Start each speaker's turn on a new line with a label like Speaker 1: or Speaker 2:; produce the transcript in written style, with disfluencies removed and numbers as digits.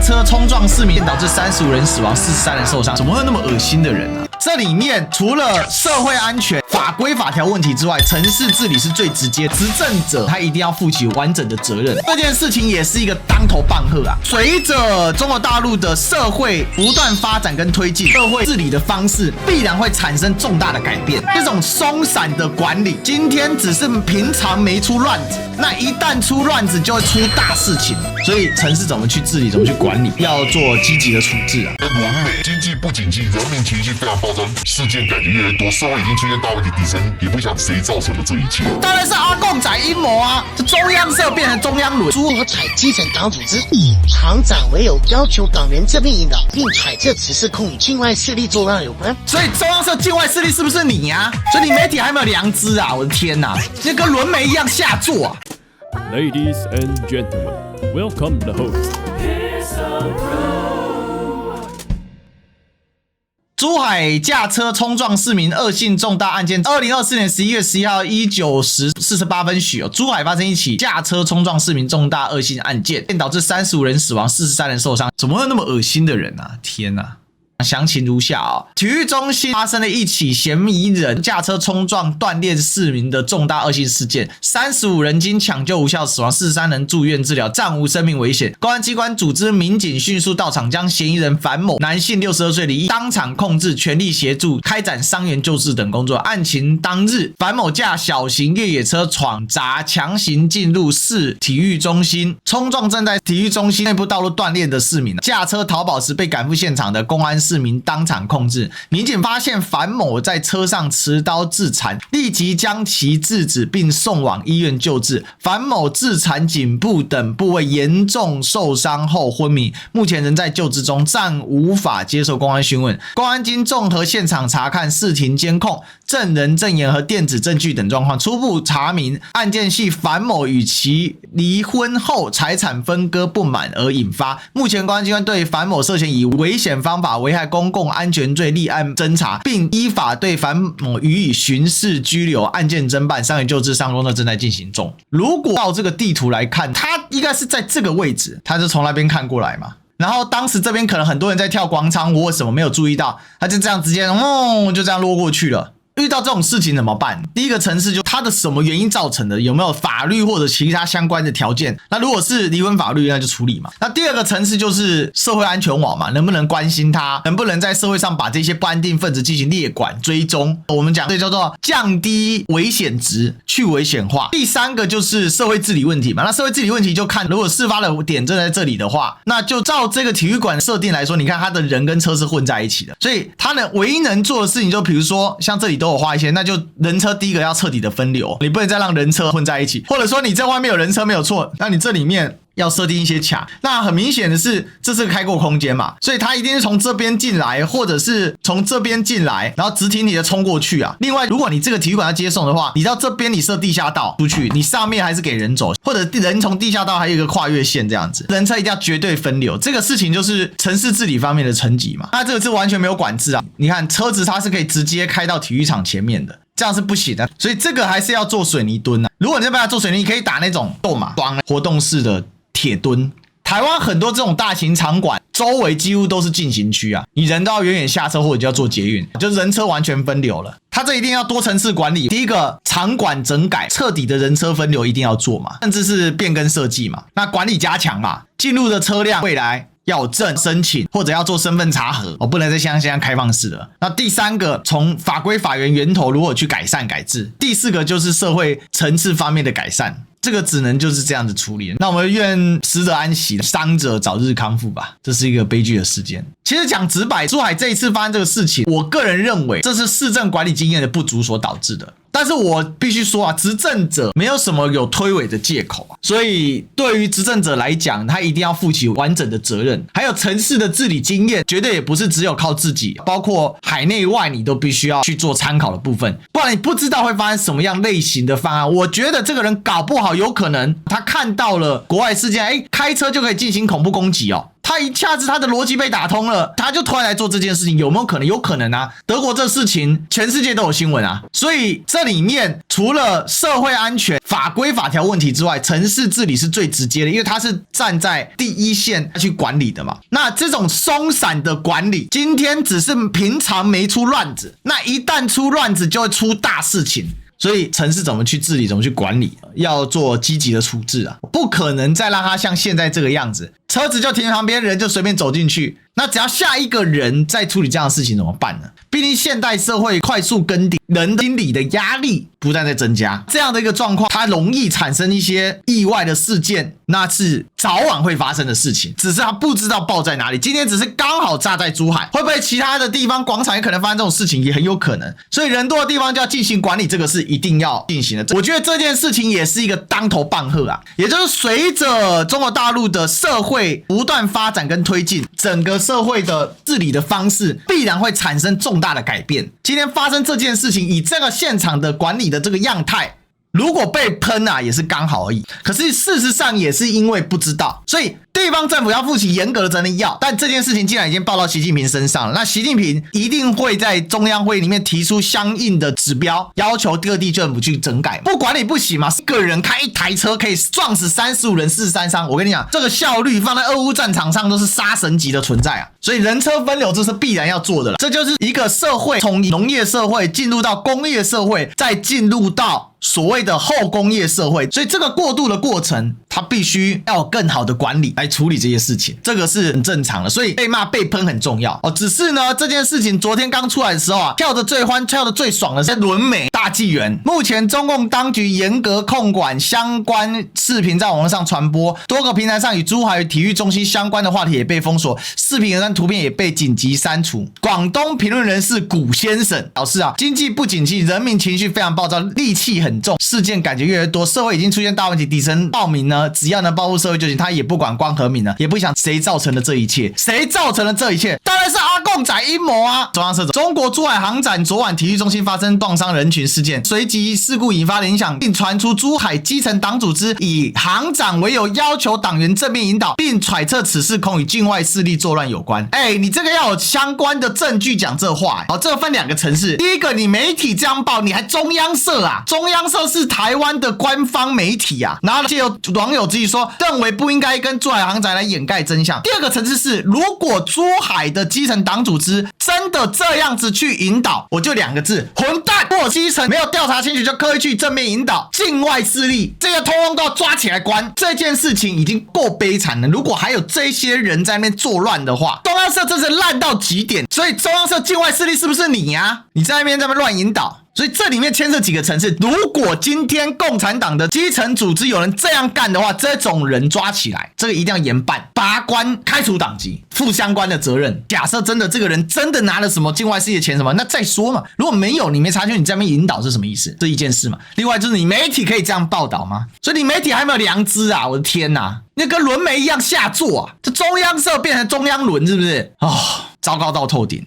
Speaker 1: 车冲撞市民，导致35人死亡，43人受伤，怎么会有那么恶心的人啊？这里面除了社会安全、法规法条问题之外，城市治理是最直接，执政者他一定要负起完整的责任。这件事情也是一个当头棒喝啊！随着中国大陆的社会不断发展跟推进，社会治理的方式必然会产生重大的改变。这种松散的管理，今天只是平常没出乱子，那一旦出乱子就会出大事情。所以城市怎么去治理，怎么去管理，要做积极的处置啊！
Speaker 2: 文美经济不景气，人民情绪非常暴增，事件感觉越来越多，社会已经出现大问题，底层也不想谁造成的这一切。
Speaker 1: 当然是阿共仔阴谋啊！这中央社变成中央轮，
Speaker 3: 朱和采基层党组织以厂长为由，要求党员正面引导，并揣测此事恐与境外势力作乱有关。
Speaker 1: 所以中央社境外势力是不是你啊？所以你媒体还没有良知啊！我的天哪，这跟轮媒一样下作啊！
Speaker 4: Ladies and gentlemen, welcome the host.
Speaker 1: 珠海驾车冲撞市民恶性重大案件，2024年11月11号19时48分许，珠海发生一起驾车冲撞市民重大恶性案件，导致35人死亡，43人受伤。怎么会有那么恶心的人啊？天哪！详情如下啊、体育中心发生了一起嫌疑人驾车冲撞断裂市民的重大恶性事件，35人经抢救无效死亡，43人住院治疗，暂无生命危险。公安机关组织民警迅速到场，将嫌疑人樊某男性62岁离异当场控制，全力协助开展伤员救治等工作。案情当日，樊某驾小型越野车闯闸，强行进入市体育中心，冲撞正在体育中心内部道路断裂的市民，驾车逃跑时被赶赴现场的公安市民当场控制。民警发现樊某在车上持刀自残，立即将其制止并送往医院救治。樊某自残颈部等部位严重受伤后昏迷，目前仍在救治中，暂无法接受公安讯问。公安经综合现场查看视听监控、证人证言和电子证据等状况，初步查明案件系樊某与其离婚后财产分割不满而引发。目前公安机关对樊某涉嫌以危险方法危害公共安全罪立案侦查，并依法对樊某予以刑事拘留，案件侦办，伤员救治上工作正在进行中。如果照这个地图来看，他应该是在这个位置，他就从那边看过来嘛。然后当时这边可能很多人在跳广场舞或什么没有注意到，他就这样直接就这样落过去了。遇到这种事情怎么办？第一个层次就它的什么原因造成的，有没有法律或者其他相关的条件？那如果是离婚法律，那就处理嘛。那第二个层次就是社会安全网嘛，能不能关心他，能不能在社会上把这些不安定分子进行列管追踪？我们讲这叫做降低危险值，去危险化。第三个就是社会治理问题嘛。那社会治理问题就看，如果事发的点正在这里的话，那就照这个体育馆设定来说，你看他的人跟车是混在一起的，所以他唯一能做的事情就比如说像这里都有画一些，那就人车第一个要彻底的分流，你不能再让人车混在一起，或者说你在外面有人车没有错，那你这里面要设定一些卡。那很明显的是这是个开阔空间嘛，所以他一定是从这边进来，或者是从这边进来，然后直挺挺的冲过去啊。另外如果你这个体育馆要接送的话，你到这边你设地下道出去，你上面还是给人走，或者人从地下道还有一个跨越线这样子，人车一定要绝对分流。这个事情就是城市治理方面的层级嘛。那这个是完全没有管制啊，你看车子它是可以直接开到体育场前面的，这样是不行的，所以这个还是要做水泥墩啊。如果你这边要做水泥，你可以打那种斗马桩活动式的铁墩。台湾很多这种大型场馆周围几乎都是进行区啊，你人都要远远下车，或者就要做捷运，就人车完全分流了。它这一定要多层次管理。第一个，场馆整改，彻底的人车分流一定要做嘛，甚至是变更设计嘛。那管理加强嘛，进入的车辆未来要有证申请，或者要做身份查核，不能再像现在开放式的。那第三个，从法规法源源头如何去改善改制。第四个就是社会层次方面的改善。这个只能就是这样子处理。那我们愿死者安息，伤者早日康复吧。这是一个悲剧的事件。其实讲直白，珠海这一次发生这个事情，我个人认为这是市政管理经验的不足所导致的。但是我必须说啊，执政者没有什么有推诿的借口啊，所以对于执政者来讲，他一定要负起完整的责任。还有城市的治理经验，绝对也不是只有靠自己，包括海内外你都必须要去做参考的部分，不然你不知道会发生什么样类型的方案。我觉得这个人搞不好有可能他看到了国外事件，开车就可以进行恐怖攻击哦。他他一下子他的逻辑被打通了，他就突然来做这件事情，有没有可能？有可能啊，德国这事情全世界都有新闻啊，所以这里面除了社会安全、法规法条问题之外，城市治理是最直接的，因为它是站在第一线去管理的嘛。那这种松散的管理，今天只是平常没出乱子，那一旦出乱子就会出大事情。所以城市怎么去治理，怎么去管理，要做积极的处置啊，不可能再让它像现在这个样子，车子就停旁边，人就随便走进去。那只要下一个人在处理这样的事情怎么办呢？毕竟现代社会快速更迭，人心理的压力不断在增加，这样的一个状况，它容易产生一些意外的事件，那是早晚会发生的事情，只是他不知道爆在哪里。今天只是刚好炸在珠海，会不会其他的地方广场也可能发生这种事情，也很有可能。所以人多的地方就要进行管理，这个是一定要进行的。我觉得这件事情也是一个当头棒喝啊，也就是随着中国大陆的社会不断发展跟推进，整个社会的治理的方式必然会产生重大的改变。今天发生这件事情，以这个现场的管理的这个样态，如果被喷啊，也是刚好而已。可是事实上也是因为不知道，所以地方政府要负起严格的责任要。但这件事情既然已经报到习近平身上了，那习近平一定会在中央会议里面提出相应的指标，要求各地政府去整改。不管你不行嘛，一个人开一台车可以撞死35人43伤，我跟你讲，这个效率放在俄乌战场上都是杀神级的存在啊。所以人车分流这是必然要做的了，这就是一个社会从农业社会进入到工业社会，再进入到所谓的后工业社会，所以这个过渡的过程，它必须要有更好的管理来处理这些事情，这个是很正常的。所以被骂被喷很重要哦。只是呢，这件事情昨天刚出来的时候啊，跳得最欢、跳得最爽的是伦美大纪元。目前中共当局严格控管相关视频在网络上传播，多个平台上与珠海体育中心相关的话题也被封锁，视频和图片也被紧急删除。广东评论人士古先生表示啊，经济不景气，人民情绪非常暴躁，戾气很重，事件感觉越来越多，社会已经出现大问题。底层暴民呢，只要能保护社会就行，他也不管光和民了，也不想谁造成了这一切，谁造成了这一切？当然是阿共仔阴谋啊！中央社中国珠海航展昨晚体育中心发生撞伤人群事件，随即事故引发的影响，并传出珠海基层党组织以航展为由要求党员正面引导，并揣测此事恐与境外势力作乱有关。你这个要有相关的证据讲这话。好，这个分两个层次。第一个，你媒体这样报，你还中央社啊？中央社是台湾的官方媒体啊，然后就有网友质疑说，认为不应该跟珠海航展来掩盖真相。第二个层次是，如果珠海的基层党组织真的这样子去引导，我就两个字：混蛋！如果基层没有调查清楚就刻意去正面引导境外势力，这些通通都要抓起来关。这件事情已经够悲惨了，如果还有这些人在那边作乱的话，中央社真是烂到极点。所以中央社境外势力是不是你啊？你在那边乱引导？所以这里面牵涉几个层次。如果今天共产党的基层组织有人这样干的话，这种人抓起来，这个一定要严办，拔关、开除党籍，负相关的责任。假设真的这个人真的拿了什么境外势力的钱什么，那再说嘛。如果没有，你没查清，你在那边引导是什么意思？这一件事嘛。另外就是你媒体可以这样报道吗？所以你媒体还没有良知啊！我的天哪，那跟轮媒一样下作啊！这中央社变成中央轮是不是？糟糕到透顶。